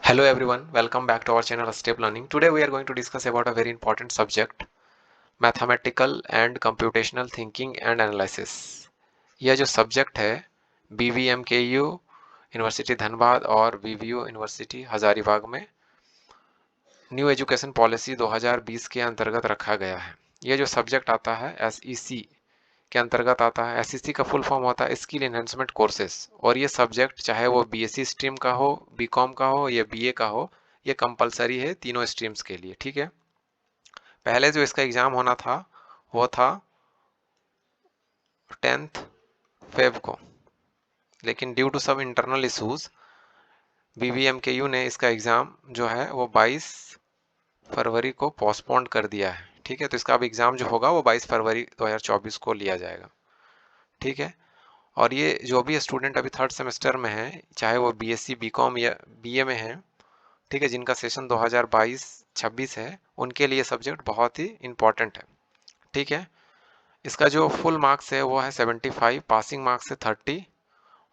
Hello everyone, welcome back to our channel Step Learning. Today we are going to discuss about a very important subject, mathematical and computational thinking and analysis. यह जो subject है BVMKU university Dhanbad और BVU university Hazaribagh में new education policy 2020 के अंतर्गत रखा गया है। यह जो सब्जेक्ट आता है SEC के अंतर्गत आता है। SEC का फुल फॉर्म होता है स्किल एनहेंसमेंट कोर्सेस, और ये सब्जेक्ट चाहे वो BSc स्ट्रीम का हो, BCom का हो या BA का हो, ये कंपलसरी है तीनों स्ट्रीम्स के लिए। ठीक है, पहले जो इसका एग्जाम होना था वो था 10th फेब को, लेकिन ड्यू टू सब इंटरनल इशूज BVMKU ने इसका एग्जाम जो है वो 22 फरवरी को पोस्टपोन्ड कर दिया है। ठीक है, तो इसका अब एग्जाम जो होगा वो 22 फरवरी 2024 को लिया जाएगा। ठीक है, और ये जो भी स्टूडेंट अभी थर्ड सेमेस्टर में है, चाहे वो BSc BCom या BA में है, ठीक है, जिनका सेशन 2022-26 है, उनके लिए सब्जेक्ट बहुत ही इम्पोर्टेंट है। ठीक है, इसका जो फुल मार्क्स है वो है 75, पासिंग मार्क्स है 30,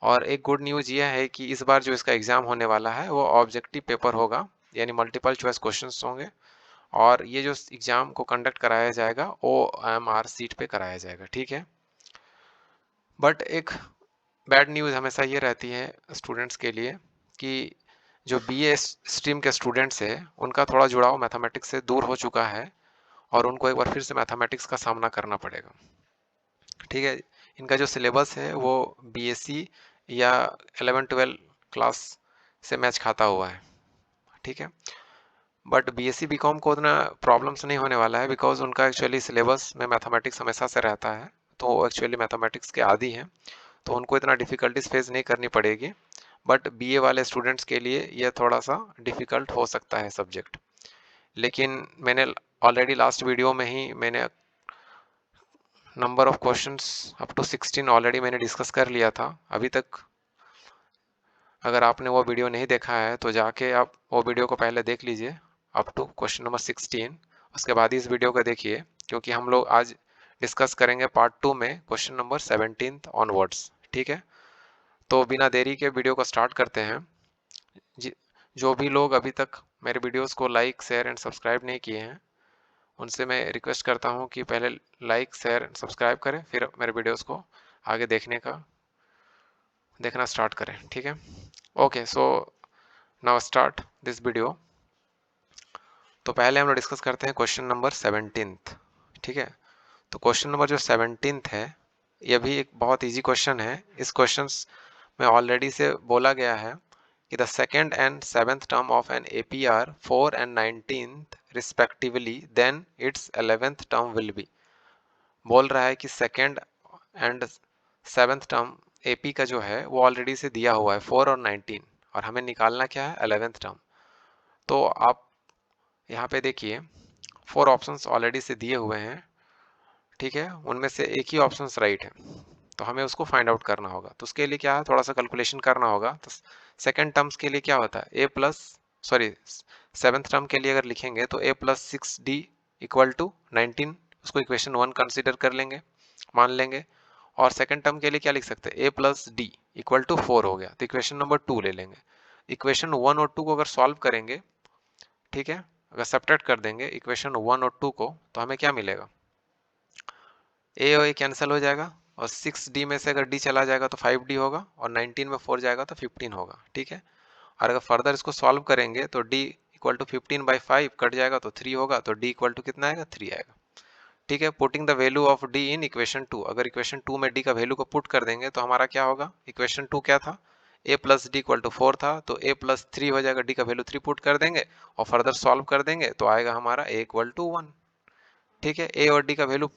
और एक गुड न्यूज़ ये है कि इस बार जो इसका एग्ज़ाम होने वाला है वो ऑब्जेक्टिव पेपर होगा, यानी मल्टीपल चॉइस क्वेश्चंस होंगे, और ये जो एग्ज़ाम को कंडक्ट कराया जाएगा OMR सीट पे कराया जाएगा। ठीक है, बट एक बैड न्यूज़ हमेशा ये रहती है स्टूडेंट्स के लिए कि जो BA स्ट्रीम के स्टूडेंट्स है उनका थोड़ा जुड़ाव मैथमेटिक्स से दूर हो चुका है, और उनको एक बार फिर से मैथमेटिक्स का सामना करना पड़ेगा। ठीक है, इनका जो सिलेबस है वो BSc या 11-12 क्लास से मैच खाता हुआ है। ठीक है, बट BSc BCom को उतना प्रॉब्लम्स नहीं होने वाला है, बिकॉज उनका एक्चुअली सिलेबस में मैथमेटिक्स हमेशा से रहता है, तो वो एक्चुअली मैथमेटिक्स के आदी हैं, तो उनको इतना डिफ़िकल्टीज फेस नहीं करनी पड़ेगी। बट BA वाले स्टूडेंट्स के लिए यह थोड़ा सा डिफ़िकल्ट हो सकता है सब्जेक्ट। लेकिन मैंने ऑलरेडी लास्ट वीडियो में ही मैंने number of questions up to 16 already मैंने डिस्कस कर लिया था। अभी तक अगर आपने वो वीडियो नहीं देखा है तो जाके आप वो वीडियो को पहले देख लीजिए अप टू क्वेश्चन नंबर 16, उसके बाद इस वीडियो को देखिए, क्योंकि हम लोग आज डिस्कस करेंगे पार्ट 2 में क्वेश्चन नंबर 17 ऑनवर्ड्स। ठीक है, तो बिना देरी के वीडियो को स्टार्ट करते हैं। जो भी लोग अभी तक मेरे वीडियोस को लाइक शेयर एंड सब्सक्राइब नहीं किए हैं, उनसे मैं रिक्वेस्ट करता हूं कि पहले लाइक शेयर एंड सब्सक्राइब करें, फिर मेरे वीडियोस को आगे देखना स्टार्ट करें। ठीक है, okay, so now start this video. तो पहले हम लोग डिस्कस करते हैं क्वेश्चन नंबर 17। ठीक है, तो क्वेश्चन नंबर जो 17 है यह भी एक बहुत इजी क्वेश्चन है। इस क्वेश्चन में ऑलरेडी से बोला गया है कि the second and seventh term of an AP are 4 and 19th respectively, then its 11th term will be। बोल रहा है कि second and seventh term AP का जो है वो ऑलरेडी से दिया हुआ है 4 और 19, और हमें निकालना क्या है 11th टर्म। तो आप यहाँ पे देखिए 4 ऑप्शंस ऑलरेडी से दिए हुए हैं। ठीक है, उनमें से एक ही ऑप्शन राइट है, तो हमें उसको फाइंड आउट करना होगा। तो उसके लिए क्या है, थोड़ा सा कैलकुलेशन करना होगा। तो सेकेंड टर्म्स के लिए क्या होता है सेवेंथ टर्म के लिए अगर लिखेंगे तो A+6D इक्वल टू 19, उसको इक्वेशन 1 कंसिडर कर लेंगे, मान लेंगे। और सेकेंड टर्म के लिए क्या लिख सकते हैं, A+D इक्वल टू 4 हो गया, तो इक्वेशन नंबर 2 ले लेंगे। इक्वेशन 1 और 2 को अगर सॉल्व करेंगे, ठीक है, अगर सब्ट्रैक्ट कर देंगे इक्वेशन 1 और 2 को, तो हमें क्या मिलेगा, ए और ए कैंसिल हो जाएगा, और 6D में से अगर D चला जाएगा तो 5D होगा, और 19 में 4 जाएगा तो 15 होगा। ठीक है, और अगर फर्दर इसको सॉल्व करेंगे तो D इक्वल टू 15/5 कट जाएगा तो 3 होगा, तो D इक्वल टू कितना आएगा, 3 आएगा। ठीक है, putting the value of D in equation 2, अगर इक्वेशन 2 में D का वैल्यू को पुट कर देंगे तो हमारा क्या होगा, इक्वेशन 2 क्या था, A+D इक्वल टू 4 था, तो A+3 हो जाएगा, D का वैल्यू 3 पुट कर देंगे और फर्दर सॉल्व कर देंगे तो आएगा हमारा A इक्वल टू 1। ठीक है, A और D का वैल्यू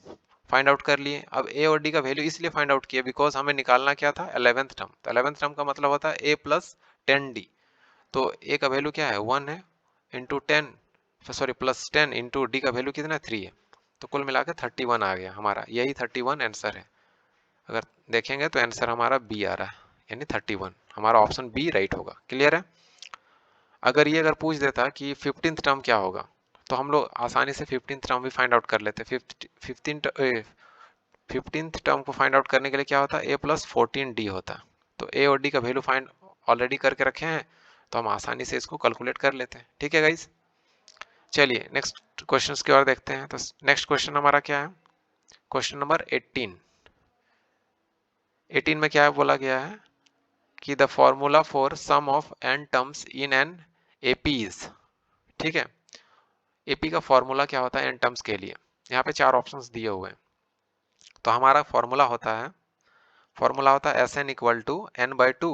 फाइंड आउट कर लिए। अब A और D का वैल्यू इसलिए फाइंड आउट किया बिकॉज हमें निकालना क्या था, 11th टर्म। तो 11th टर्म का मतलब होता है A+10D, तो A का वैल्यू क्या है 1 है, इंटू 10 सॉरी +10 इंटू D का वैल्यू कितना 3 है, तो कुल मिलाकर 31 आ गया हमारा। यही 31 आंसर है। अगर देखेंगे तो आंसर हमारा बी आ रहा है, यानी 31, हमारा ऑप्शन बी राइट होगा। क्लियर है। अगर ये पूछ देता कि 15th टर्म क्या होगा, तो हम लोग आसानी से 15th टर्म भी फाइंड आउट कर लेते। 15th टर्म को फाइंड आउट करने के लिए क्या होता है, A+14D होता है। तो A और D का वैल्यू फाइंड ऑलरेडी करके रखे हैं, तो हम आसानी से इसको कैलकुलेट कर लेते हैं। ठीक है गाइज, चलिए नेक्स्ट क्वेश्चंस की ओर देखते हैं। तो नेक्स्ट क्वेश्चन हमारा क्या है, क्वेश्चन नंबर 18। 18 में क्या बोला गया है कि the formula for sum of n terms in an AP is. ठीक है, एपी का फॉर्मूला क्या होता है n टर्म्स के लिए। यहाँ पे 4 ऑप्शंस दिए हुए हैं। तो हमारा फॉर्मूला होता है S N equal to N by two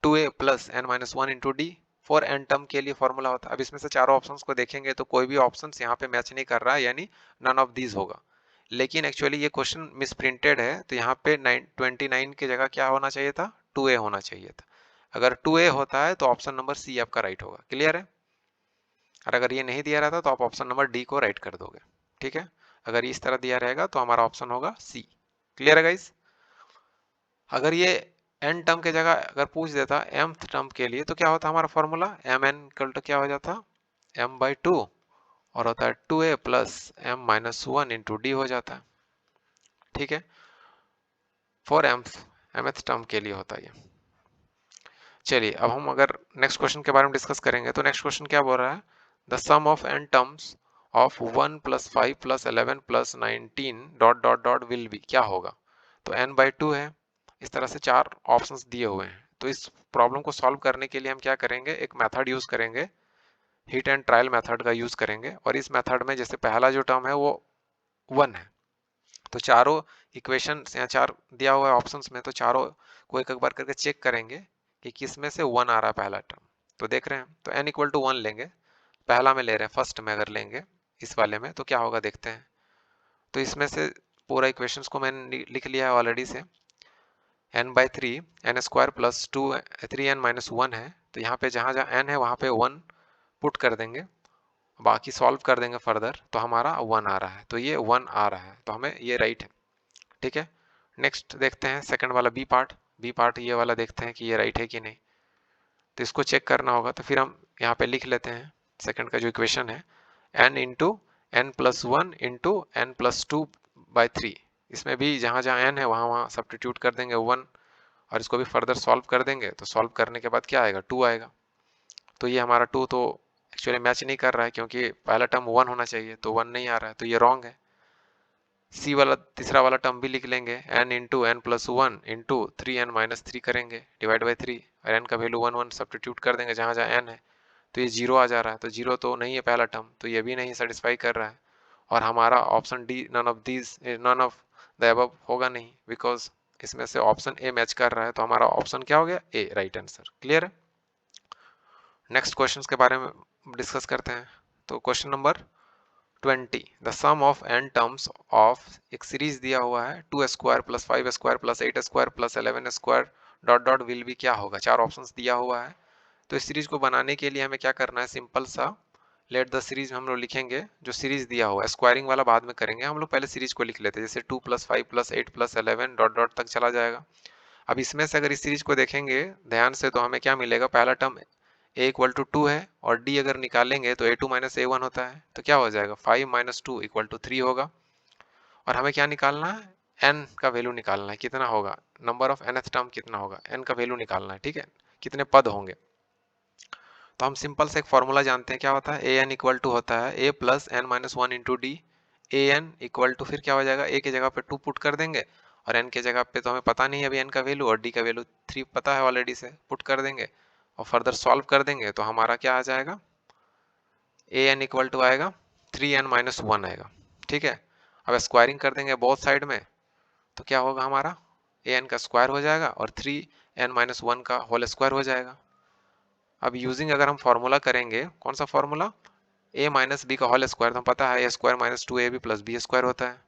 A plus N minus one into D. For N term के लिए फॉर्मूला होता है। अब इसमें से चारों ऑप्शंस को देखेंगे तो कोई भी ऑप्शन यहाँ पे मैच नहीं कर रहा है, यानी नन ऑफ दीज होगा। लेकिन एक्चुअली ये क्वेश्चन मिसप्रिंटेड है, तो यहाँ पे 29 की जगह क्या होना चाहिए था, 2a होना चाहिए था। अगर 2a होता है तो ऑप्शन नंबर सी आपका राइट होगा। क्लियर है? और अगर ये नहीं दिया रहता तो आप ऑप्शन नंबर डी को राइट कर दोगे। ठीक है, अगर इस तरह दिया रहेगा तो हमारा ऑप्शन होगा सी। क्लियर है गाइस? अगर ये n टर्म के जगह अगर पूछ देता mth टर्म के लिए तो क्या होता हमारा formula, M N equal to क्या हो जाता, m बाई टू और होता है 2a plus m minus one into D हो जाता है। ठीक है, फॉर mth टर्म के लिए होता है ये। चलिए अब हम अगर नेक्स्ट क्वेश्चन के बारे में डिस्कस करेंगे तो नेक्स्ट क्वेश्चन क्या बोल रहा है, the sum of n terms of 1 plus 5 plus 11 plus 19 dot dot dot will be, क्या होगा। तो n बाई टू है। इस तरह से 4 ऑप्शंस दिए हुए हैं। तो इस प्रॉब्लम को सॉल्व करने के लिए हम क्या करेंगे, एक मेथड यूज करेंगे, हिट एंड ट्रायल मेथड का यूज करेंगे। और इस मेथड में जैसे पहला जो टर्म है वो 1 है, तो चारों इक्वेशन या 4 दिया हुआ है ऑप्शंस में, तो चारों को एक एक बार करके चेक करेंगे कि किस में से 1 आ रहा है पहला टर्म। तो देख रहे हैं, तो n इक्वल टू 1 लेंगे, पहला में ले रहे हैं, फर्स्ट में अगर लेंगे इस वाले में तो क्या होगा देखते हैं। तो इसमें से पूरा इक्वेशंस को मैंने लिख लिया है ऑलरेडी से, n by three N square plus two 3n minus one है। तो यहाँ पे जहाँ जहाँ n है वहाँ पे 1 पुट कर देंगे, बाकी सॉल्व कर देंगे फर्दर, तो हमारा 1 आ रहा है। तो ये 1 आ रहा है, तो हमें ये राइट है। ठीक है, नेक्स्ट देखते हैं सेकंड वाला बी पार्ट ये वाला देखते हैं कि ये राइट है कि नहीं। तो इसको चेक करना होगा, तो फिर हम यहाँ पे लिख लेते हैं सेकंड का जो इक्वेशन है, n into N plus one into N plus two by three. इसमें भी जहाँ जहाँ n है वहाँ वहाँ सब्स्टिट्यूट कर देंगे 1, और इसको भी फर्दर सॉल्व कर देंगे। तो सॉल्व करने के बाद क्या आएगा, 2 आएगा। तो ये हमारा 2 तो एक्चुअली मैच नहीं कर रहा है, क्योंकि पहला टर्म 1 होना चाहिए, तो 1 नहीं आ रहा है, तो ये रॉन्ग है। सी वाला तीसरा वाला टर्म भी लिख लेंगे, n into N plus one into three N minus three करेंगे डिवाइड बाई थ्री, और n का वैल्यू 1 1 सब्स्टिट्यूट कर देंगे जहाँ जहाँ n है। तो ये 0 आ जा रहा है, तो 0 तो नहीं है पहला टर्म, तो ये भी नहीं सेटिस्फाई कर रहा है। और हमारा option D none of the above होगा नहीं, बिकॉज इसमें से ऑप्शन ए मैच कर रहा है। तो हमारा ऑप्शन क्या हो गया, ए राइट आंसर। क्लियर है? नेक्स्ट क्वेश्चंस के बारे में डिस्कस करते हैं। तो question number 20, the sum of n terms of एक सीरीज दिया हुआ है 2 square plus 5 square plus 8 square plus 11 square dot dot will be क्या होगा। 4 ऑप्शंस दिया हुआ है। तो इस सीरीज को बनाने के लिए हमें क्या करना है, सिंपल सा लेट द सीरीज हम लोग लिखेंगे। जो सीरीज दिया हुआ है, स्क्वायरिंग वाला बाद में करेंगे, हम लोग पहले सीरीज को लिख लेते हैं। जैसे 2 plus 5 plus 8 plus 11 dot dot तक चला जाएगा। अब इसमें से अगर इस सीरीज को देखेंगे ध्यान से तो हमें क्या मिलेगा, पहला term a equal to two है, और d अगर निकालेंगे तो a2 माइनस a1 होता है। तो क्या हो जाएगा, 5 माइनस टू इक्वल टू 3 होगा। और हमें क्या निकालना है, n का वैल्यू निकालना है, कितना होगा, नंबर ऑफ nth टर्म कितना होगा, n का वैल्यू निकालना है। ठीक है, कितने पद होंगे। तो हम सिंपल से एक फॉर्मूला जानते हैं, क्या होता है, ए एन इक्वल टू होता है a plus N minus one into D. A N equal to फिर क्या हो जाएगा, a की जगह पे 2 पुट कर देंगे, और n के जगह पे तो हमें पता नहीं है अभी n का वैल्यू, और d का वैल्यू 3 पता है ऑलरेडी से, पुट कर देंगे और फर्दर सॉल्व कर देंगे। तो हमारा क्या आ जाएगा, ए एन इक्वल टू आएगा 3n माइनस वन आएगा। ठीक है, अब स्क्वायरिंग कर देंगे बोथ साइड में, तो क्या होगा हमारा, ए एन का स्क्वायर हो जाएगा और 3n माइनस वन का होल स्क्वायर हो जाएगा। अब यूजिंग अगर हम फॉर्मूला करेंगे, कौन सा फॉर्मूला, a माइनस बी का होल स्क्वायर, तो हम पता है a square minus two A B plus B square होता है।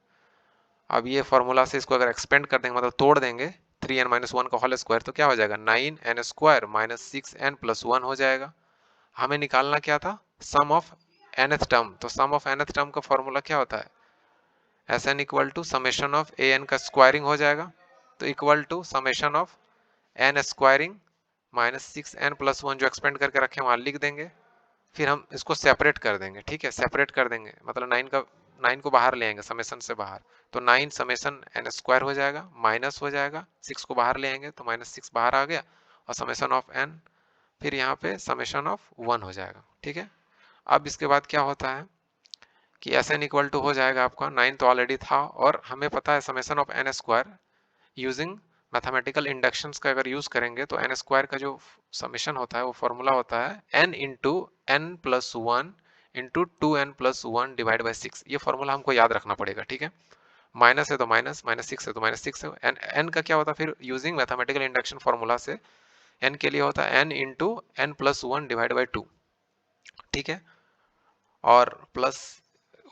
अब ये फॉर्मूला से इसको अगर एक्सपेंड कर देंगे, मतलब तोड़ देंगे, 3n माइनस वन का होल स्क्वायर, तो क्या हो जाएगा, 9n square minus 6n plus one हो जाएगा। हमें निकालना क्या था, सम ऑफ nth टर्म। तो सम ऑफ nth टर्म का फॉर्मूला क्या होता है, S N equal to summation of A N का स्क्वायरिंग हो जाएगा, तो equal to summation of N squaring minus 6n plus one, जो एक्सपेंड करके रखे वहां लिख देंगे। फिर हम इसको सेपरेट कर देंगे। ठीक है, सेपरेट कर देंगे मतलब 9 को बाहर ले आएंगे समेशन से बाहर, तो 9 समेशन एन स्क्वायर हो जाएगा, माइनस हो जाएगा 6 को बाहर ले आएंगे तो माइनस 6 बाहर आ गया, और समेशन ऑफ एन फिर यहाँ पे समेशन ऑफ 1 हो जाएगा, ठीक है। अब इसके बाद क्या होता है कि एस एन इक्वल टू हो जाएगा आपका 9 तो ऑलरेडी था, और हमें पता है summation of N square using mathematical inductions का अगर यूज करेंगे तो एन स्क्वायर का जो समेशन होता है वो फॉर्मूला होता है N into N plus one into 2n+1 divide by 6। ये फॉर्मूला हमको याद रखना पड़ेगा, ठीक है। माइनस है तो माइनस, माइनस 6 है तो माइनस 6 है। एन का क्या होता है फिर यूजिंग मैथमेटिकल इंडक्शन फॉर्मूला से एन के लिए होता है N into n+1 divide by 2, ठीक है। और प्लस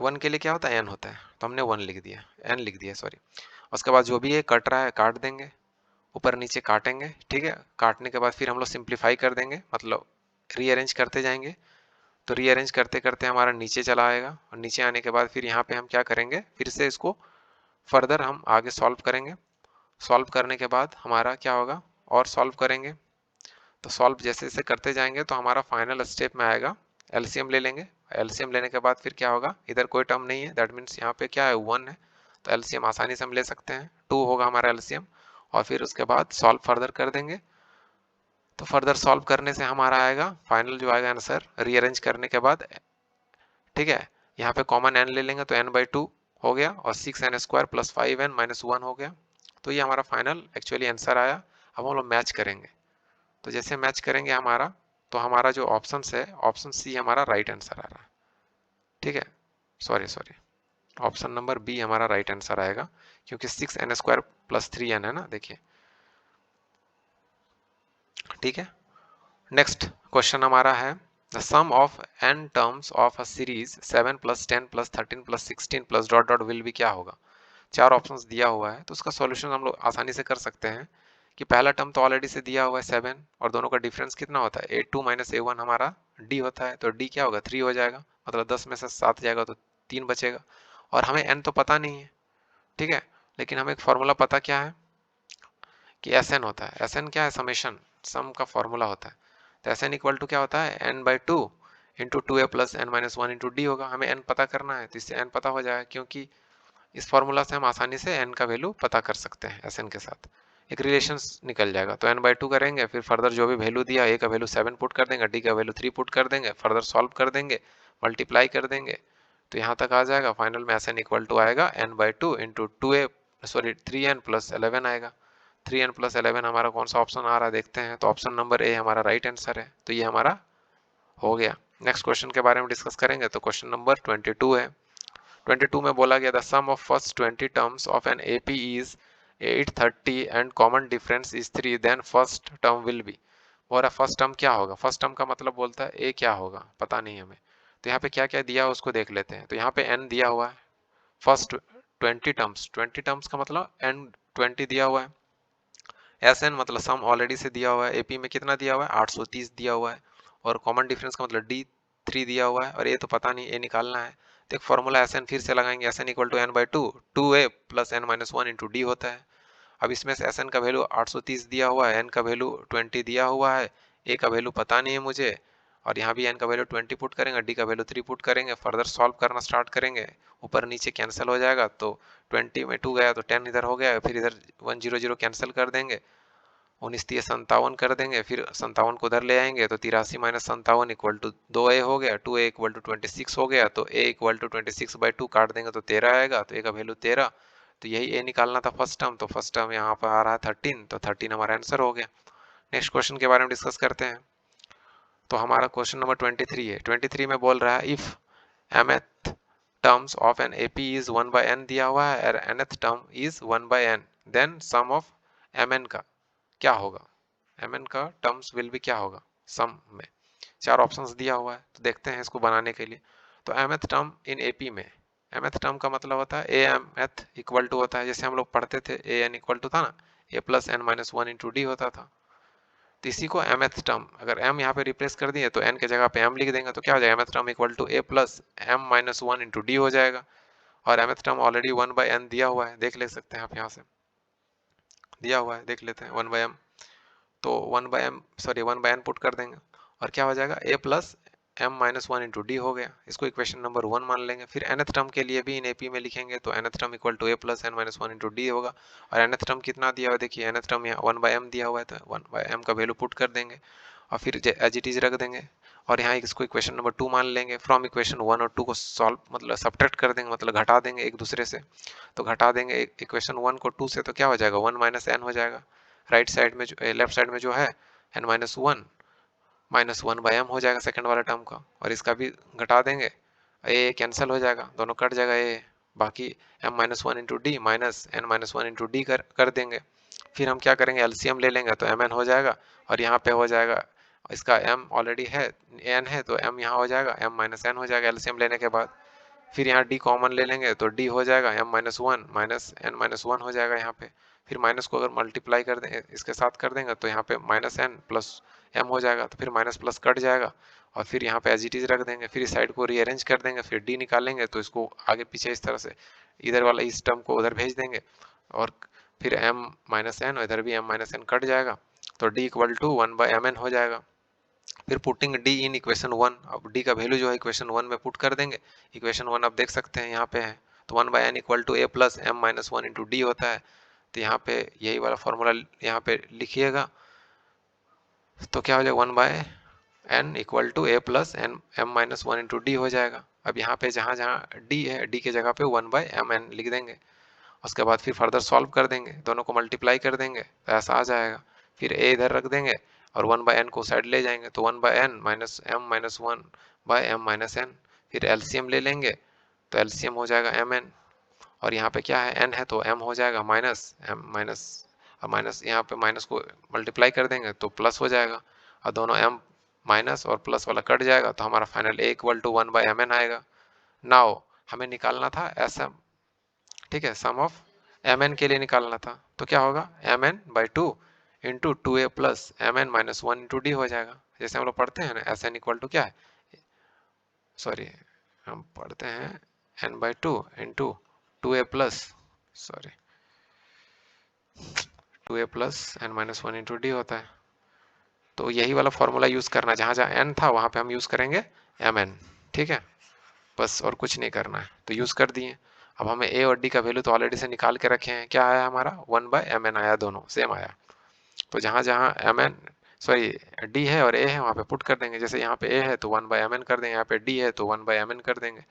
1 के लिए क्या होता है एन होता है, तो हमने 1 लिख दिया, एन लिख दिया सॉरी। उसके बाद जो भी ये कट रहा है काट देंगे, ऊपर नीचे काटेंगे, ठीक है। काटने के बाद फिर हम लोग सिंप्लीफाई कर देंगे, मतलब रीअरेंज करते जाएंगे। तो रीअरेंज करते करते हमारा नीचे चला आएगा, और नीचे आने के बाद फिर यहाँ पे हम क्या करेंगे, फिर से इसको फर्दर हम आगे सॉल्व करेंगे। सॉल्व करने के बाद हमारा क्या होगा, और सॉल्व करेंगे। तो सॉल्व जैसे जैसे करते जाएंगे तो हमारा फाइनल स्टेप में आएगा एलसीएम ले लेंगे। एलसीएम लेने के बाद फिर क्या होगा, इधर कोई टर्म नहीं है, दैट मीन्स यहाँ पे क्या है 1 है, तो एलसीएम आसानी से हम ले सकते हैं, 2 होगा हमारा एलसीएम। और फिर उसके बाद सॉल्व फर्दर कर देंगे। तो फर्दर सॉल्व करने से हमारा आएगा फाइनल जो आएगा आंसर रीअरेंज करने के बाद, ठीक है। यहाँ पे कॉमन एन ले लेंगे तो n/2 हो गया, और 6n² प्लस 5n-1 हो गया। तो ये हमारा फाइनल एक्चुअली आंसर आया। अब हम लोग मैच करेंगे, तो जैसे मैच करेंगे हमारा, तो हमारा जो ऑप्शन है ऑप्शन सी हमारा राइट आंसर आ रहा है, ठीक है। Sorry sorry, option number B हमारा राइट आंसर आएगा, क्योंकि 6n² प्लस 3n है ना, देखिए, ठीक है। नेक्स्ट क्वेश्चन हमारा है the sum of n terms of a series 7 + 10 + 13 + 16 + dot dot will be क्या होगा। चार ऑप्शंस दिया हुआ है, तो उसका सॉल्यूशन हम लोग आसानी से कर सकते हैं कि पहला टर्म तो ऑलरेडी से दिया हुआ है 7, और दोनों का डिफरेंस कितना होता है a2 - a1 हमारा d होता है, तो d क्या होगा 3 हो जाएगा, मतलब 10 में से 7 जाएगा तो 3 बचेगा। और हमें n तो पता नहीं है, ठीक है, लेकिन हमें एक फॉर्मूला पता क्या है कि Sn होता है। Sn क्या है, समेशन, सम का फॉर्मूला होता है। तो Sn इक्वल टू क्या होता है n/2 into 2a plus n-1 into D होगा। हमें n पता करना है, तो इससे n पता हो जाएगा, क्योंकि इस फॉर्मूला से हम आसानी से n का वैल्यू पता कर सकते हैं। Sn के साथ एक रिलेशन निकल जाएगा। तो n/2 करेंगे, फिर फर्दर जो भी वैल्यू दिया, a का वैल्यू 7 पुट कर देंगे, d का वैल्यू 3 पुट कर देंगे, फर्दर सॉल्व कर देंगे, मल्टीप्लाई कर देंगे, तो यहाँ तक आ जाएगा। फाइनल में Sn इक्वल टू आएगा n/2 into 2a sorry 3n + 11 आएगा। 3n + 11 हमारा कौन सा ऑप्शन आ रहा है देखते हैं, तो ऑप्शन नंबर ए हमारा राइट आंसर है, तो ये हमारा हो गया। नेक्स्ट क्वेश्चन के बारे में डिस्कस करेंगे, तो क्वेश्चन नंबर 22 है। 22 में बोला गया the sum of first 20 terms of an AP is 830 and common difference is 3, then first term will be. बोल रहा फर्स्ट टर्म क्या होगा, फर्स्ट टर्म का मतलब बोलता है ए क्या होगा, पता नहीं हमें। तो यहाँ पे क्या क्या दिया है उसको देख लेते हैं। तो यहाँ पे एन दिया हुआ है, फर्स्ट 20 टर्म्स का मतलब एन 20 दिया हुआ है। एस एन मतलब सम ऑलरेडी से दिया हुआ है, एपी में कितना दिया हुआ है 830 दिया हुआ है, और कॉमन डिफरेंस का मतलब डी 3 दिया हुआ है, और ये तो पता नहीं, ए निकालना है। तो एक फॉर्मूला एस एन फिर से लगाएंगे, S N equal to n/2 2a plus n-1 into D होता है। अब इसमें से एस एन का वैल्यू 830 दिया हुआ है, एन का वैल्यू 20 दिया हुआ है, ए का वैल्यू पता नहीं है मुझे, और यहाँ भी एन का वैल्यू 20 पुट करेंगे, डी का वैल्यू 3 पुट करेंगे, फर्दर सॉल्व करना स्टार्ट करेंगे, ऊपर नीचे कैंसिल हो जाएगा, तो 20 में 2 गया तो 10 इधर हो गया, फिर इधर 100 कैंसिल कर देंगे, 19×3 = 57 कर देंगे, फिर 57 को उधर ले आएंगे, तो 83 - 57 इक्वल टू 2a हो गया, 2a इक्वल टू 26 हो गया, तो a इक्वल टू 26/2 काट देंगे तो 13 आएगा, तो a का वैल्यू 13। तो यही a निकालना था फर्स्ट टर्म, तो फर्स्ट टर्म यहाँ पर आ रहा है 13, तो 13 हमारा आंसर हो गया। नेक्स्ट क्वेश्चन के बारे में डिस्कस करते हैं। तो हमारा क्वेश्चन नंबर 23 है। 23 में बोल रहा है if mth terms of an AP is 1/n दिया हुआ है, और nth term is 1/n, then sum of mn का क्या होगा, mn का टर्म्स विल भी क्या होगा सम में। चार ऑप्शंस दिया हुआ है, तो देखते हैं इसको बनाने के लिए। तो mth टर्म इन AP में, mth टर्म का मतलब होता है amth इक्वल टू होता है, जैसे हम लोग पढ़ते थे an इक्वल टू था ना, a plus n-1 into D होता था। तो इसी को mth टर्म, अगर m यहाँ पे रिप्लेस कर दिए तो n के जगह पे m लिख देंगे, तो क्या हो जाएगा mth term equal to a plus m-1 into D हो जाएगा। और mth टर्म ऑलरेडी 1/n दिया हुआ है, देख ले सकते हैं आप, यहाँ से दिया हुआ है, देख लेते हैं 1/m, तो 1/m सॉरी 1/n पुट कर देंगे, और क्या हो जाएगा a plus m-1 into D हो गया। इसको इक्वेशन नंबर 1 मान लेंगे। फिर nth टर्म के लिए भी इन AP में लिखेंगे, तो nth term equal to a plus n-1 into D होगा। और nth टर्म कितना दिया हुआ है, देखिए nth टर्म यहाँ 1/m दिया हुआ है, तो 1/m का वैल्यू पुट कर देंगे, और फिर एज इट इज रख देंगे। और यहाँ इसको इक्वेशन नंबर 2 मान लेंगे। फ्रॉम इक्वेशन 1 और 2 को सॉल्व मतलब सब्ट्रैक्ट कर देंगे, मतलब घटा देंगे एक दूसरे से। तो घटा देंगे इक्वेशन 1 को 2 से, तो क्या हो जाएगा 1 माइनस एन हो जाएगा। राइट साइड में जो लेफ्ट साइड में जो है N minus one by M हो जाएगा सेकंड वाला टर्म का। और इसका भी घटा देंगे, ए कैंसिल हो जाएगा, दोनों कट जाएगा ए। बाकी M minus one into D minus N minus one into D कर देंगे। फिर हम क्या करेंगे एलसीएम ले लेंगे, तो एम एन हो जाएगा। और यहाँ पे हो जाएगा इसका एम ऑलरेडी है, एन है, तो एम यहाँ हो जाएगा, एम माइनस एन हो जाएगा एलसीएम लेने के बाद। फिर यहाँ डी कॉमन ले लेंगे तो डी हो जाएगा M minus one minus N minus one हो जाएगा यहाँ पे। फिर माइनस को अगर मल्टीप्लाई कर दें इसके साथ कर देंगे तो यहाँ पे माइनस एन प्लस एम हो जाएगा, तो फिर माइनस प्लस कट जाएगा। और फिर यहाँ पे एज इट इज रख देंगे, फिर इस साइड को रीअरेंज कर देंगे, फिर डी निकालेंगे तो इसको आगे पीछे इस तरह से इधर वाला इस टर्म को उधर भेज देंगे। और फिर एम माइनस एन, इधर भी एम माइनस एन कट जाएगा, तो D equal to one by M N हो जाएगा। फिर पुटिंग डी इन इक्वेशन 1, अब डी का वैल्यू जो है इक्वेशन 1 में पुट कर देंगे। इक्वेशन 1 आप देख सकते हैं यहाँ पे है, तो 1 by N equal to A plus M minus one into D होता है। तो यहाँ पे यही वाला फॉर्मूला यहाँ पे लिखिएगा, तो क्या हो जाएगा 1 by N equal to A plus N M minus one into D हो जाएगा। अब यहाँ पे जहाँ जहाँ डी है, डी के जगह पे 1 बाय एम एन लिख देंगे। उसके बाद फिर फर्दर सॉल्व कर देंगे, दोनों को मल्टीप्लाई कर देंगे तो ऐसा आ जाएगा। फिर ए इधर रख देंगे और 1 बाय एन को साइड ले जाएंगे, तो 1 by N minus M minus one by M minus N. फिर एलसीएम ले लेंगे, तो एलसीएम हो जाएगा एम एन। और यहाँ पे क्या है एन है, तो एम हो जाएगा माइनस एम माइनस, और माइनस यहाँ पे माइनस को मल्टीप्लाई कर देंगे तो प्लस हो जाएगा। और दोनों एम माइनस और प्लस वाला कट जाएगा, तो हमारा final A equal to 1 by M N आएगा। नाउ हमें निकालना था एस एम, ठीक है, सम ऑफ एम एन के लिए निकालना था। तो क्या होगा M N by two into two A plus M N minus one into D हो जाएगा। जैसे हम लोग पढ़ते हैं ना एस एन इक्वल टू क्या है, सॉरी हम पढ़ते हैं N by two into two A plus, sorry two A plus N minus one into D होता है। तो यही वाला फॉर्मूला यूज करना, जहां जहां एन था वहां पे हम यूज करेंगे एम एन, ठीक है, बस और कुछ नहीं करना है। तो यूज कर दिए। अब हमें ए और डी का वैल्यू तो ऑलरेडी से निकाल के रखे हैं, क्या आया हमारा 1 बाय एम एन आया, दोनों सेम आया। तो जहां जहां एम एन सॉरी डी है और ए है वहां पे पुट कर देंगे। जैसे यहाँ पे ए है तो 1 बाय एम एन कर देंगे, यहाँ पे डी है तो 1 बाय एम एन कर देंगे।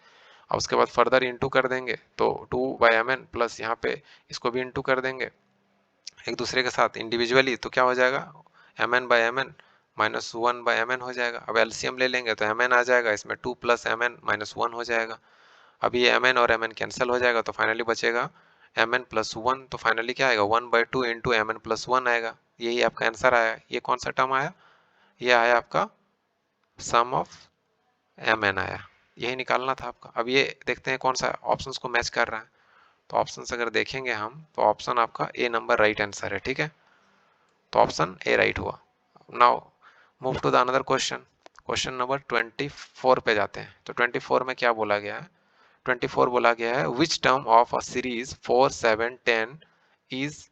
और उसके बाद फर्दर इंटू कर देंगे, तो 2 बाय एम एन प्लस यहाँ पे इसको भी इंटू कर देंगे एक दूसरे के साथ इंडिविजुअली, तो क्या हो जाएगा M N by M N minus one by M N हो जाएगा। अब एलसीएम ले लेंगे तो एम एन आ जाएगा, इसमें 2 plus M N minus one हो जाएगा। अब ये एम एन और एम एन कैंसिल हो जाएगा, तो फाइनली बचेगा एम एन प्लस वन। तो फाइनली क्या आएगा 1 by two into M N plus one आएगा। यही आपका आंसर आया। ये कौन सा टर्म आया, ये आया आपका सम ऑफ एम एन आया। यही निकालना था आपका। अब ये देखते हैं कौन सा ऑप्शन को मैच कर रहा है। तो ऑप्शन अगर देखेंगे हम, तो ऑप्शन आपका ए नंबर राइट आंसर है, ठीक है, तो ऑप्शन ए राइट हुआ। Now move to the another question. Question number 24 पे जाते हैं। तो 24 में क्या बोला गया है, 24 बोला गया है which term of a series 4 7 10 is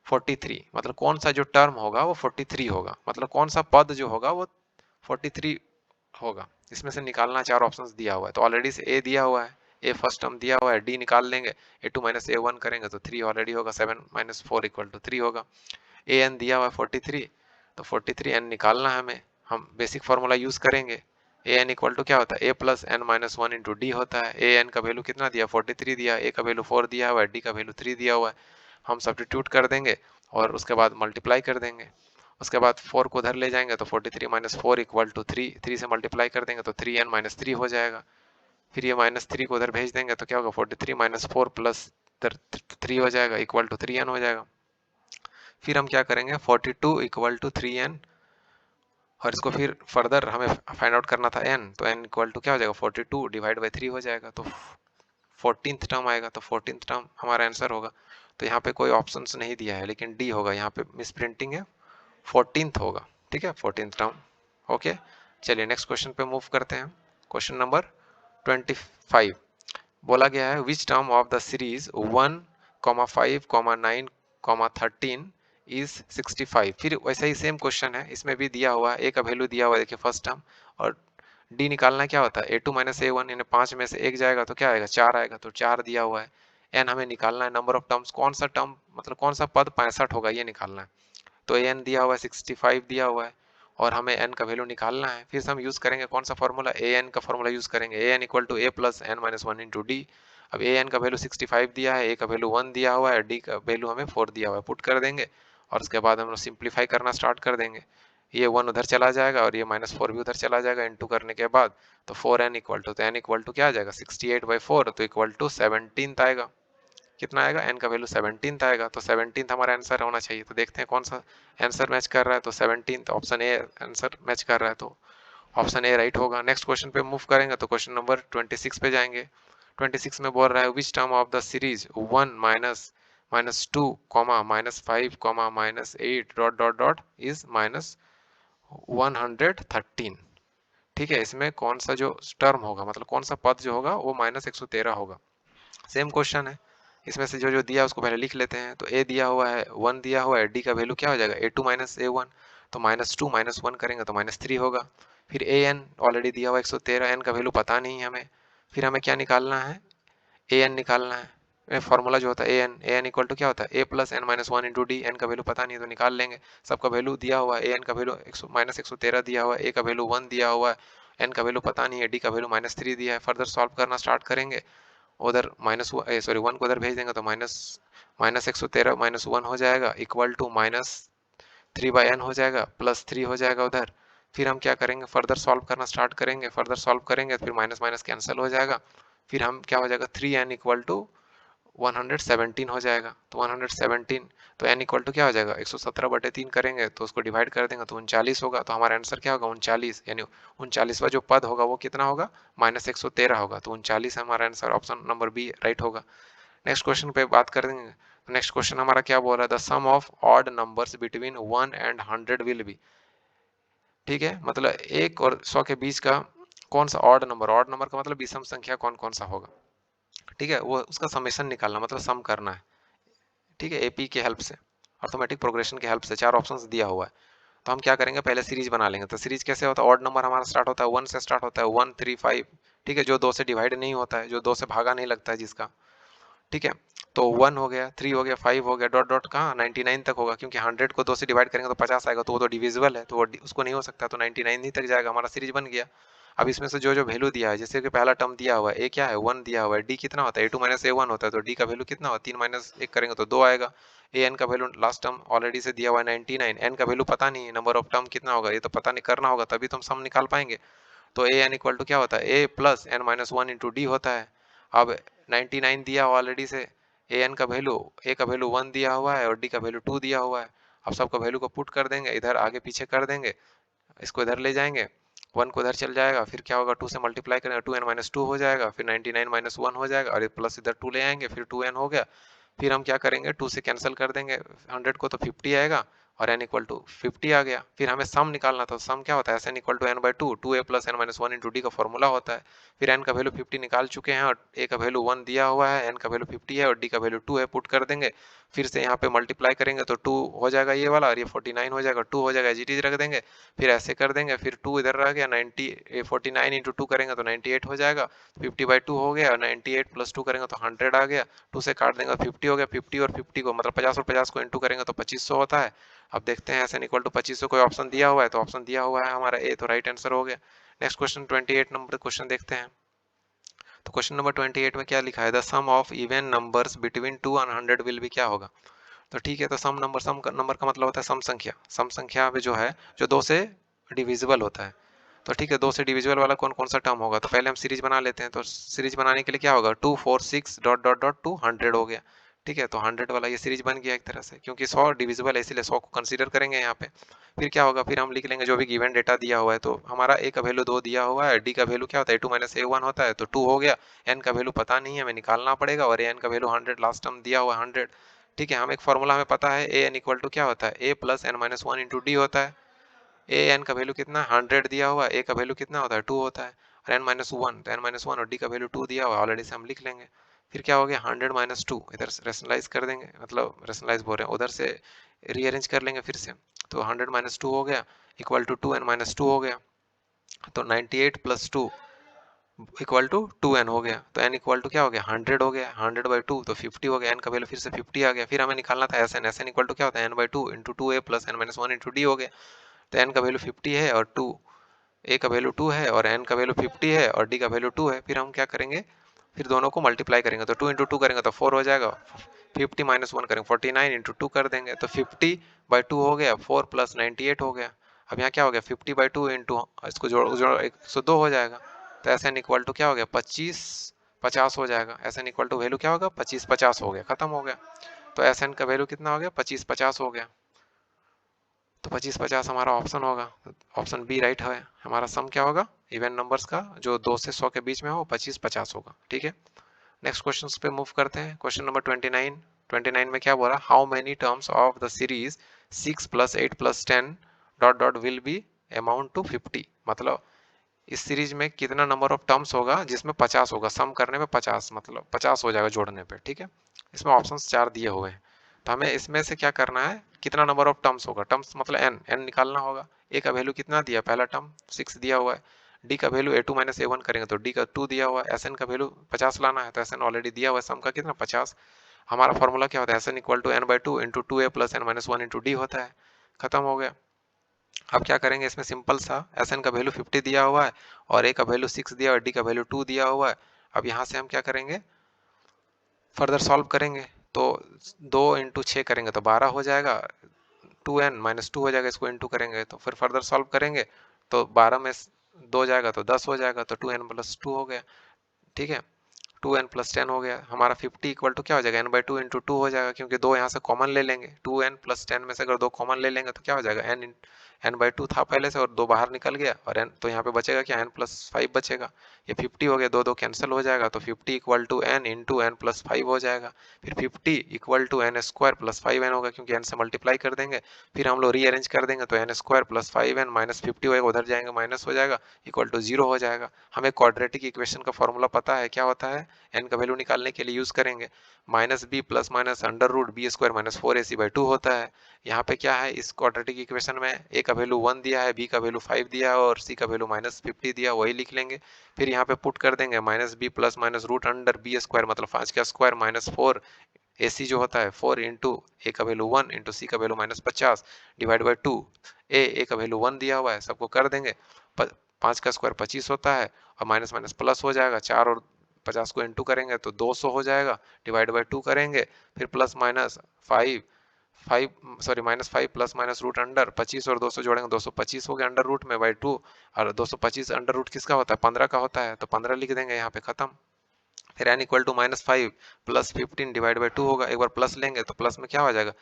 43, मतलब कौन सा जो टर्म होगा वो 43 होगा, मतलब कौन सा पद जो होगा वो 43 होगा। इसमें से निकालना 4 ऑप्शंस दिया हुआ है। तो ऑलरेडी से ए दिया हुआ है, ए फर्स्ट टर्म दिया हुआ है, डी निकाल लेंगे, ए टू माइनस ए वन करेंगे तो 3 ऑलरेडी होगा, 7 माइनस फोर इक्वल टू 3 होगा। ए एन दिया हुआ है 43, तो 43 एन निकालना है हमें। हम बेसिक फार्मूला यूज करेंगे। ए एन इक्वल टू क्या होता है A plus N minus one into D होता है। ए एन का वैल्यू कितना दिया 43 दिया, ए का वैल्यू 4 दिया हुआ है, डी का वैल्यू 3 दिया हुआ है। हम सब्स्टिट्यूट कर देंगे और उसके बाद मल्टीप्लाई कर देंगे। उसके बाद 4 को उधर ले जाएंगे तो 43 माइनस फोर इक्वल टू 3, 3 से मल्टीप्लाई कर देंगे तो 3 एन माइनस थ्री हो जाएगा। फिर ये माइनस थ्री को उधर भेज देंगे तो क्या होगा 43 माइनस फोर प्लस 3 हो जाएगा इक्वल टू 3 एन हो जाएगा। फिर हम क्या करेंगे 42 इक्वल टू 3 एन, और इसको फिर फर्दर हमें फाइंड आउट करना था एन, तो एन इक्वल टू क्या हो जाएगा 42 डिवाइड बाई 3 हो जाएगा, तो 14th टर्म आएगा। तो 14th टर्म हमारा आंसर होगा। तो यहाँ पे कोई ऑप्शन नहीं दिया है, लेकिन डी होगा, यहाँ पे मिस प्रिंटिंग है, 14th होगा, ठीक है, 14th टर्म। ओके, चलिए नेक्स्ट क्वेश्चन पे मूव करते हैं। क्वेश्चन नंबर 25 बोला गया है which term of the series 1, 5, 9, 13 is 65। फिर वैसे ही सेम क्वेश्चन है, इसमें भी दिया हुआ है, ए का वैल्यू दिया हुआ है देखिए फर्स्ट टर्म, और डी निकालना क्या होता है ए टू माइनस ए वन, यानी 5 में से एक जाएगा तो क्या आएगा 4 आएगा, तो 4 दिया हुआ है। एन हमें निकालना है, नंबर ऑफ टर्म्स कौन सा टर्म मतलब कौन सा पद 65 होगा ये निकालना है। तो एन दिया हुआ है 65 दिया हुआ है, और हमें n का वैल्यू निकालना है। फिर से हम यूज़ करेंगे कौन सा फॉर्मूला, ए एन का फॉर्मूला यूज़ करेंगे, A N equal to A plus N minus one into D. अब ए एन का वैल्यू 65 दिया है, ए का वैल्यू 1 दिया हुआ है, डी का वैल्यू हमें 4 दिया हुआ है, पुट कर देंगे और उसके बाद हम लोग सिंप्लीफाई करना स्टार्ट कर देंगे। ये 1 उधर चला जाएगा और ये -4 भी उधर चला जाएगा इंटू करने के बाद, तो 4n इक्वल टू, तो n इक्वल टू क्या आ जाएगा 68/4, तो इक्वल टू 17 आएगा। कितना आएगा, n का वैल्यू 17 आएगा, तो 17 हमारा आंसर होना चाहिए। तो देखते हैं कौन सा आंसर मैच कर रहा है, तो 17 ऑप्शन ए आंसर मैच कर रहा है, तो ऑप्शन ए राइट होगा। नेक्स्ट क्वेश्चन पे मूव करेंगे तो क्वेश्चन नंबर 26 पे जाएंगे। 26 में बोल रहा है which term of the series 1 minus -2 -5 -8 dot dot dot is -113। ठीक है, इसमें कौन सा जो टर्म होगा, मतलब कौन सा पद जो होगा वो -113 होगा। सेम क्वेश्चन है, इसमें से जो जो दिया उसको पहले लिख लेते हैं। तो ए दिया हुआ है 1 दिया हुआ है, डी का वैल्यू क्या हो जाएगा a2 माइनस a1, तो -2 -1 करेंगे तो -3 होगा। फिर ए एन ऑलरेडी दिया हुआ 113, एन का वैल्यू पता नहीं है हमें। फिर हमें क्या निकालना है, ए एन निकालना है। फॉर्मूला जो होता है ए एन इक्वल टू क्या होता है, A plus N minus one into D. N का वैल्यू पता नहीं है तो निकाल लेंगे, सबका वैल्यू दिया हुआ है। ए एन का वैल्यू -113 दिया हुआ है, ए का वैल्यू 1 दिया हुआ है, एन का वैल्यू पता नहीं है, डी का वैल्यू -3 दिया है। फर्दर सॉल्व करना स्टार्ट करेंगे, उधर वन को उधर भेज देंगे तो -113 -1 हो जाएगा, इक्वल टू -3/n हो जाएगा, +3 हो जाएगा उधर। फिर हम क्या करेंगे, फर्दर सॉल्व करना स्टार्ट करेंगे, फर्दर सॉल्व करेंगे फिर माइनस माइनस कैंसिल हो जाएगा। फिर हम क्या हो जाएगा 3n इक्वल टू 117 हो जाएगा, तो 117, तो n इक्वल टू क्या हो जाएगा 117/3 करेंगे तो उसको डिवाइड कर देंगे तो 39 होगा। तो हमारा आंसर क्या होगा 39, यानी 39वां जो पद होगा वो कितना होगा -113 होगा, तो 39 हमारा answer, option number B right होगा। नेक्स्ट क्वेश्चन पे बात कर देंगे। नेक्स्ट क्वेश्चन हमारा क्या बोल रहा है, the sum of odd numbers between 1 and 100 will be. ठीक है, मतलब 1 और 100 के बीच का कौन सा ऑड नंबर, ऑड नंबर का मतलब विषम संख्या कौन कौन सा होगा। ठीक है, वो उसका समेशन निकालना, मतलब सम करना है। ठीक है, एपी के हेल्प से, अर्थमेटिक प्रोग्रेशन के हेल्प से, 4 ऑप्शंस दिया हुआ है। तो हम क्या करेंगे, पहले सीरीज बना लेंगे। तो सीरीज कैसे होता है, ऑड नंबर हमारा स्टार्ट होता है 1 से, स्टार्ट होता है 1 3 5। ठीक है, जो 2 से डिवाइड नहीं होता है, जो 2 से भागा नहीं लगता है जिसका। ठीक है, तो 1 हो गया, 3 हो गया, 5 हो गया, डॉट डॉट कहाँ 99 तक होगा, क्योंकि 100 को 2 से डिवाइड करेंगे तो 50 आएगा, तो वो तो डिविजिबल है, तो वो उसको नहीं हो सकता, तो 99 ही तक जाएगा, हमारा सीरीज बन गया। अब इसमें से जो जो वैल्यू दिया है, जैसे कि पहला टर्म दिया हुआ है ए क्या है 1 दिया हुआ है, डी कितना होता है a2 माइनस a1 होता है, तो डी का वैल्यू कितना होता है 3 माइनस 1 करेंगे तो 2 आएगा। ए एन का वैल्यू लास्ट टर्म ऑलरेडी से दिया हुआ है 99, एन का वैल्यू पता नहीं है, नंबर ऑफ टर्म कितना होगा ये तो पता नहीं करना होगा, तभी तो हम सम निकाल पाएंगे। तो ए एन इक्वल टू क्या होता है A plus N minus one into D होता है। अब 99 दिया हुआ ऑलरेडी से, ए एन का वैल्यू, ए का वैल्यू 1 दिया हुआ है और डी का वैल्यू 2 दिया हुआ है। अब सबका वैल्यू को पुट कर देंगे, इधर आगे पीछे कर देंगे, इसको इधर ले जाएंगे, 1 को इधर चल जाएगा, फिर क्या होगा 2 से मल्टीप्लाई करेंगे 2n माइनस 2 हो जाएगा, फिर 99 माइनस 1 हो जाएगा और प्लस इधर 2 ले आएंगे, फिर 2n हो गया। फिर हम क्या करेंगे 2 से कैंसिल कर देंगे 100 को, तो 50 आएगा और n इक्वल टू 50 आ गया। फिर हमें सम निकालना था, सम क्या होता है N equal to N by two, 2a plus N minus one into D का फॉर्मूला होता है। फिर n का वैल्यू 50 निकाल चुके हैं और a का वैल्यू 1 दिया हुआ है, n का वैल्यू 50 है और d का वैल्यू 2 है, पुट कर देंगे। फिर से यहाँ पे मल्टीप्लाई करेंगे तो 2 हो जाएगा ये वाला और ये 49 हो जाएगा, 2 हो जाएगा एज इट इज रख देंगे। फिर ऐसे कर देंगे, फिर 2 इधर रह गया, 49 इंटू 2 करेंगे तो 98 हो जाएगा, 50/2 हो गया और 98 प्लस 2 करेंगे तो 100 आ गया, 2 से काट देंगे 50 हो गया, 50 और 50 को मतलब 50 और 50 को इंटू करेंगे तो 2500 होता है। अब देखते हैं एन इक्वल टू 2500 कोई ऑप्शन दिया हुआ है, तो ऑप्शन दिया हुआ है हमारा ए, तो राइट आंसर हो गया। नेक्स्ट क्वेश्चन 28 नंबर क्वेश्चन देखते हैं। तो क्वेश्चन नंबर 28 में क्या लिखा है, the sum of even numbers between 2 और 100 विल बी, क्या होगा। तो ठीक है, तो सम नंबर का मतलब होता है सम संख्या, सम संख्या में जो है जो 2 से डिविजिबल होता है। तो ठीक है, 2 से डिविजिबल वाला कौन कौन सा टर्म होगा, तो पहले हम सीरीज बना लेते हैं। तो सीरीज बनाने के लिए क्या होगा 2 4 6 डॉट डॉट डॉट 2 100 हो गया। ठीक है, तो 100 वाला ये सीरीज बन गया एक तरह से, क्योंकि 100 डिविजिबल है इसलिए 100 को कंसीडर करेंगे यहाँ पे। फिर क्या होगा, फिर हम लिख लेंगे जो भी गिवन डेटा दिया हुआ है। तो हमारा ए का वैल्यू 2 दिया हुआ है, डी का वैल्यू क्या होता है टू माइनस ए वन होता है, तो 2 हो गया। एन का वैल्यू पता नहीं है, हमें निकालना पड़ेगा, और एन का वैल्यू 100 लास्ट टर्म दिया हुआ है 100। ठीक है, हम एक फॉर्मूला हमें पता है ए एन इक्वल टू क्या होता है A plus N minus one into D होता है। ए एन का वैल्यू कितना 100 दिया हुआ है, ए का वैल्यू कितना होता है 2 होता है, और एन माइनस वन, तो एन माइनस वन और डी का वैल्यू 2 दिया हुआ है ऑलरेडी से हम लिख लेंगे। फिर क्या हो गया 100 माइनस टू, इधर से रेशनलाइज कर देंगे, मतलब रेशनलाइज बोल रहे हैं, उधर से रीअरेंज कर लेंगे फिर से। तो 100 माइनस टू हो गया equal to 2n minus two हो गया, तो 98 plus two equal to 2n हो गया। तो n इक्वल टू क्या हो गया 100 हो गया, 100/2 तो 50 हो गया, n का वैल्यू फिर से 50 आ गया। फिर हमें निकालना था S N, S N equal to क्या होता है n/2 into 2a plus N minus one into D हो गया। तो n का वैल्यू 50 है और 2, a का वैल्यू 2 है और n का वैल्यू 50 है और d का वैल्यू 2 है। फिर हम क्या करेंगे, फिर दोनों को मल्टीप्लाई करेंगे, तो 2 इंटू 2 करेंगे तो 4 हो जाएगा, 50 माइनस 1 करेंगे 49 इंटू 2 कर देंगे तो 50/2 हो गया, 4 प्लस 98 हो गया। अब यहाँ क्या हो गया, 50/2 इंटू इसको जोड़ 102 हो जाएगा। तो एस एन इक्वल टू क्या हो गया, 25/50 हो जाएगा। S N equal to value क्या होगा, 25/50 हो गया, खत्म हो गया। तो एस एन का वैल्यू कितना हो गया, 25/50 हो गया। तो 25/50 हमारा ऑप्शन होगा, ऑप्शन बी राइट है। हमारा सम क्या होगा, इवन नंबर्स का जो 2 से 100 के बीच में हो 25/50 होगा। ठीक है, नेक्स्ट क्वेश्चन पे मूव करते हैं। क्वेश्चन नंबर 29 में क्या बोला, how many terms of the series 6 + 8 + 10 dot dot will be amount to 50। मतलब इस सीरीज में कितना नंबर ऑफ टर्म्स होगा जिसमें 50 होगा, सम करने पे 50, मतलब 50 हो जाएगा जोड़ने पे। ठीक है, इसमें ऑप्शंस 4 दिए हुए हैं, तो हमें इसमें से क्या करना है, कितना नंबर ऑफ टर्म्स होगा, टर्म्स मतलब n निकालना होगा। a का वैल्यू कितना दिया, पहला टर्म 6 दिया हुआ है। d का वैल्यू a2 - a1 करेंगे तो d का 2 दिया हुआ है। sn का वैल्यू 50 लाना है, तो sn ऑलरेडी दिया हुआ है, सम का कितना 50। हमारा फॉर्मूला क्या होता है, sn equal to n/2 into 2a + n-1 into d होता है। खत्म हो गया। अब क्या करेंगे, इसमें सिंपल सा, Sn का वैल्यू 50 दिया हुआ है और a का वैल्यू 6 दिया हुआ है, d का वैल्यू 2 दिया हुआ है। अब यहाँ से हम क्या करेंगे, फर्दर सॉल्व करेंगे, तो 2 इंटू 6 करेंगे तो 12 हो जाएगा, 2n - 2 हो जाएगा, इसको इंटू करेंगे तो फिर फर्दर सॉल्व करेंगे तो 12 में 2 जाएगा तो 10 हो जाएगा, तो 2n + 2 हो गया। ठीक है, 2n + 10 हो गया। हमारा 50 इक्वल टू क्या हो जाएगा, n/2 इंटू 2 हो जाएगा, क्योंकि 2 यहाँ से कॉमन ले लेंगे, 2n + 10 में से अगर 2 कॉमन ले लेंगे तो क्या हो जाएगा, n/2 था पहले से और 2 बाहर निकल गया, और n तो यहाँ पे बचेगा क्या, n + 5 बचेगा। ये 50 हो गया, 2 कैंसिल हो जाएगा, तो 50 equal to n into n + 5 हो जाएगा। फिर 50 इक्वल टू n² + 5n होगा, क्योंकि n से मल्टीप्लाई कर देंगे। फिर हम लोग रीअरेंज कर देंगे तो n² + 5n माइनस 50 होगा, उधर जाएंगे माइनस हो जाएगा, इक्वल टू 0 हो जाएगा। हमें क्वाड्रेटिक इक्वेशन का फॉर्मूला पता है, क्या होता है, n का वैल्यू निकालने के लिए यूज करेंगे -b + -√b² - 4ac/2 होता है। यहाँ पे क्या है, इस क्वाड्रेटिक इक्वेशन में a का वैल्यू 1 दिया है, b का वैल्यू 5 दिया है और c का वैल्यू -50 दिया, वही लिख लेंगे। फिर यहाँ पे पुट कर देंगे -b + -√b² मतलब 5 का स्क्वायर -4 ac जो होता है 4 इंटू a का वैल्यू 1 इंटू c का वैल्यू -50 डिवाइड बाई 2, a का वैल्यू 1 दिया हुआ है, सबको कर देंगे। 5 का स्क्वायर 25 होता है और माइनस माइनस प्लस हो जाएगा, 4 और 50 को इंटू करेंगे तो 200 हो जाएगा, डिवाइड बाई 2 करेंगे, फिर plus minus 5 -5 plus minus root under 25 और 200 जोड़ेंगे 225 हो गया अंडर रूट में बाई 2, और 225 अंडर रूट किसका होता है, 15 का होता है, तो 15 लिख देंगे यहाँ पे, खत्म। फिर n equal to -5 + 15 divide by 2 होगा, एक बार प्लस लेंगे तो प्लस में क्या हो जाएगा,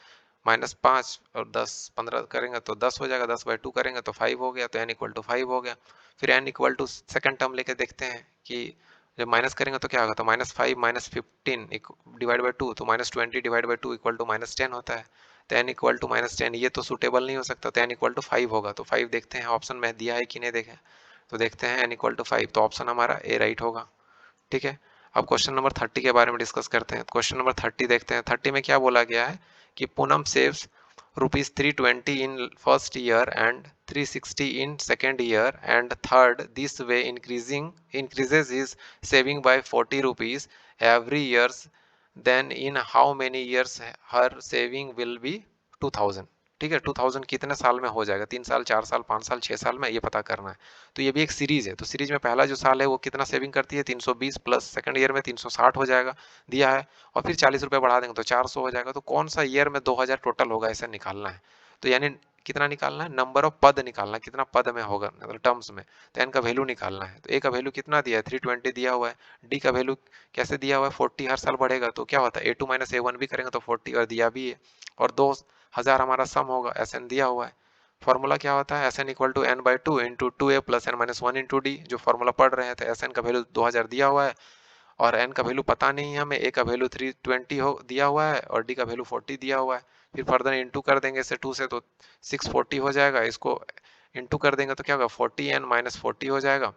-5 और 10 15 करेंगे तो 10 हो जाएगा, 10/2 करेंगे तो 5 हो गया, तो n इक्वल टू 5 हो गया। फिर n equal to second term लेके देखते हैं कि जब माइनस करेंगे तो क्या होगा, तो -5 - 15 डिवाइड बाई 2, तो -20 डिवाइड बाई 2 इक्वल टू -10 होता है। तो n इक्वल टू -10, ये तो सुटेबल नहीं हो सकता, तो n इक्वल टू 5 होगा। तो 5 देखते हैं ऑप्शन में दिया है कि नहीं देखे, तो देखते हैं n इक्वल टू 5, तो ऑप्शन हमारा ए राइट होगा। ठीक है, अब क्वेश्चन नंबर 30 के बारे में डिस्कस करते हैं। क्वेश्चन नंबर 30 देखते हैं। 30 में क्या बोला गया है कि Poonam saves ₹320 in first year and 360 in second year and third, this way increases his saving by ₹40 every year, then in how many years her saving will be 2000। ठीक है, 2000 कितने साल में हो जाएगा, 3 साल 4 साल 5 साल 6 साल में, ये पता करना है। तो ये भी एक सीरीज है, तो सीरीज में पहला जो साल है वो कितना सेविंग करती है, 320 प्लस सेकंड ईयर में 360 हो जाएगा दिया है, और फिर 40 रुपए बढ़ा देंगे तो 400 हो जाएगा। तो कौन सा ईयर में 2000 टोटल होगा, ऐसा निकालना है। तो यानी कितना निकालना है, नंबर ऑफ पद निकालना है, कितना पद में होगा मतलब टर्म्स में। तो एन का वैल्यू निकालना है, तो ए का वैल्यू कितना दिया है, 320 दिया हुआ है। डी का वैल्यू कैसे दिया हुआ है, 40 हर साल बढ़ेगा, तो क्या होता है A2 - A1 भी करेंगे तो 40 और दिया भी है, और 2000 हमारा सम होगा, एस एन दिया हुआ है। फॉर्मूला क्या होता है, S N equal to n/2 into 2a plus n-1 into D, जो फॉर्मूला पढ़ रहे हैं। तो एस एन का वैल्यू 2000 दिया हुआ है और n का वैल्यू पता नहीं है हमें, a का वैल्यू 320 हो दिया हुआ है और d का वैल्यू 40 दिया हुआ है। फिर फर्दर इंटू कर देंगे इसे 2 से, तो 640 हो जाएगा, इसको इंटू कर देंगे तो क्या होगा, 40n - 40 हो जाएगा।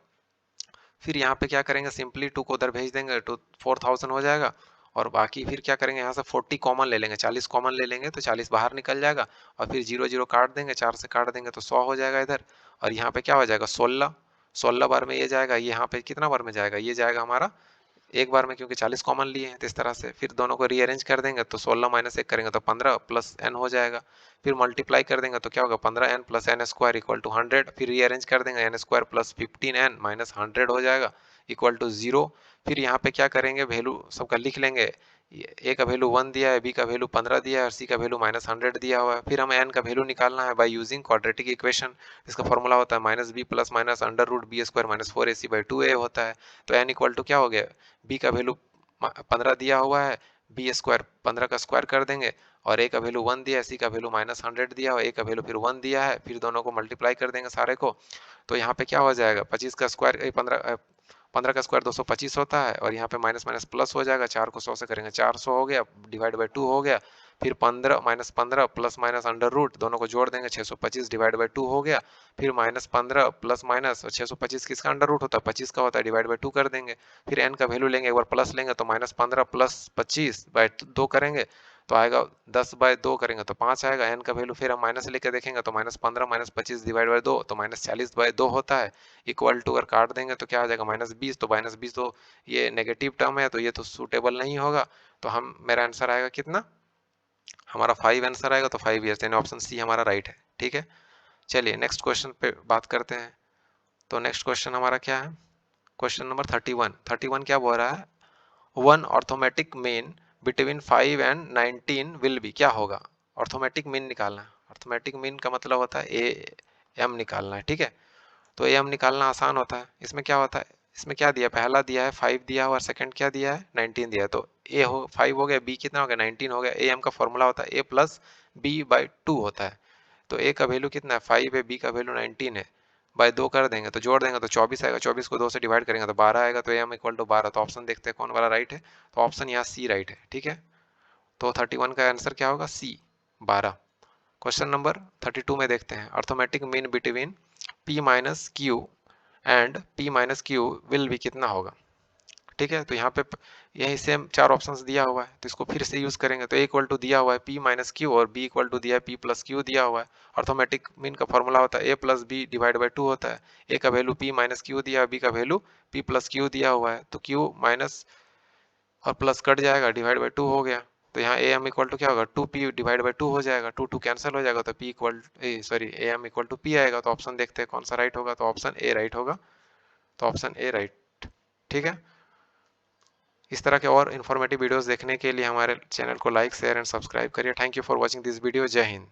फिर यहाँ पे क्या करेंगे, सिंपली 2 को उधर भेज देंगे तो 4000 हो जाएगा, और बाकी फिर क्या करेंगे, यहाँ से 40 कॉमन ले लेंगे, 40 कॉमन ले लेंगे तो 40 बाहर निकल जाएगा, और फिर 0 0 काट देंगे, 4 से काट देंगे तो 100 हो जाएगा इधर, और यहाँ पे क्या हो जाएगा 16 बार में ये जाएगा, यहाँ पे कितना बार में जाएगा, ये जाएगा हमारा एक बार में, क्योंकि 40 कॉमन लिए हैं, तो इस तरह से फिर दोनों को रीअरेंज कर देंगे तो 16 माइनस 1 करेंगे तो 15 प्लस n हो जाएगा। फिर मल्टीप्लाई कर देंगे तो क्या होगा 15n plus N square equal to 100। फिर रीअरेंज कर देंगे n square plus 15n minus 100 हो जाएगा इक्वल टू 0। फिर यहाँ पे क्या करेंगे, वैल्यू सबका लिख लेंगे। ए का वैल्यू 1 दिया है, बी का वैल्यू 15 दिया है और सी का वैल्यू माइनस 100 दिया हुआ है। फिर हमें n का वैल्यू निकालना है बाय यूजिंग क्वाड्रेटिक इक्वेशन। इसका फॉर्मूला होता है minus B plus minus under root B square minus 4ac by 2a होता है। तो n इक्वल टू क्या हो गया, बी का वैल्यू 15 दिया हुआ है, बी स्क्वायर 15 का स्क्वायर कर देंगे और ए का वैल्यू 1 दिया है, सी का वैल्यू माइनस 100 दिया हुआ है, ए का वैल्यू फिर 1 दिया है। फिर दोनों को मल्टीप्लाई कर देंगे सारे को, तो यहाँ पे क्या हो जाएगा 25 का स्क्वायर 15 का स्क्वायर 225 होता है और यहाँ पे माइनस माइनस प्लस हो जाएगा, 4 को 100 से करेंगे 400 हो गया, डिवाइड बाई 2 हो गया। फिर 15 minus 15 plus minus under root दोनों को जोड़ देंगे 625 डिवाइड बाई 2 हो गया। फिर माइनस 15 प्लस माइनस 625 किसका अंडर रूट होता है 25 का होता है, डिवाइड बाई 2 कर देंगे। फिर n का वैल्यू लेंगे, एक बार प्लस लेंगे तो माइनस 15 प्लस 25 बाई 2 करेंगे तो आएगा 10 बाय 2 करेंगे तो 5 आएगा। n का वैल्यू फिर हम माइनस लेके देखेंगे तो माइनस 15 माइनस 25 डिवाइड बाय 2 तो माइनस 40 बाय 2 होता है इक्वल टू, अगर काट देंगे तो क्या आ जाएगा माइनस 20। तो माइनस 20 तो ये नेगेटिव टर्म है तो ये तो सूटेबल नहीं होगा। तो हम मेरा आंसर आएगा कितना, हमारा 5 आंसर आएगा। तो 5 ईयर्स, यानी ऑप्शन सी हमारा राइट है। ठीक है, चलिए नेक्स्ट क्वेश्चन पे बात करते हैं। तो नेक्स्ट क्वेश्चन हमारा क्या है, क्वेश्चन नंबर 31 क्या बोल रहा है, one arithmetic mean between 5 and 19 will be, क्या होगा, ऑर्थोमेटिक मीन निकालना है। ऑर्थोमेटिक मीन का मतलब होता है ए एम निकालना है। ठीक है, तो ए एम निकालना आसान होता है। इसमें क्या होता है, इसमें क्या दिया, पहला दिया है 5 दिया हुआ और सेकंड क्या दिया है 19 दिया है। तो ए हो 5 हो गया, बी कितना हो गया 19 हो गया। ए एम का फॉर्मूला होता है ए प्लस बी बाई 2 होता है। तो ए का वैल्यू कितना है 5 है, बी का वैल्यू 19 है, बाय 2 कर देंगे तो जोड़ देंगे तो 24 आएगा, 24 को 2 से डिवाइड करेंगे तो 12 आएगा। तो एम इक्वल टू 12। तो ऑप्शन देखते हैं कौन वाला राइट है। तो ऑप्शन यहाँ सी राइट है। ठीक है, तो 31 का आंसर क्या होगा सी 12। क्वेश्चन नंबर 32 में देखते हैं, arithmetic mean between P minus Q and P minus Q will भी कितना होगा। ठीक है, तो यहाँ पे यही सेम 4 ऑप्शंस दिया हुआ है तो इसको फिर से यूज करेंगे। तो ए इक्वल टू दिया हुआ है पी माइनस क्यू और बी इक्वल टू दिया है पी प्लस क्यू दिया हुआ है। अर्थमेटिक मीन का फॉर्मूला होता है A plus B divide by 2 होता है। ए का वैल्यू पी माइनस क्यू दिया है, बी का वैल्यू पी प्लस क्यू दिया हुआ है। तो क्यू माइनस और प्लस कट जाएगा, डिवाइड बाई 2 हो गया। तो यहाँ ए एम इक्वल टू क्या होगा 2p डिवाइड बाई 2 हो जाएगा, 2 2 कैंसिल हो जाएगा तो p equal sorry A M equal to p आएगा। तो ऑप्शन देखते हैं कौन सा राइट होगा। तो ऑप्शन ए राइट होगा। तो ऑप्शन ए राइट। ठीक है, इस तरह के और इन्फॉर्मेटिव वीडियोस देखने के लिए हमारे चैनल को लाइक शेयर एंड सब्सक्राइब करिए। Thank you for watching this video. जय हिंद।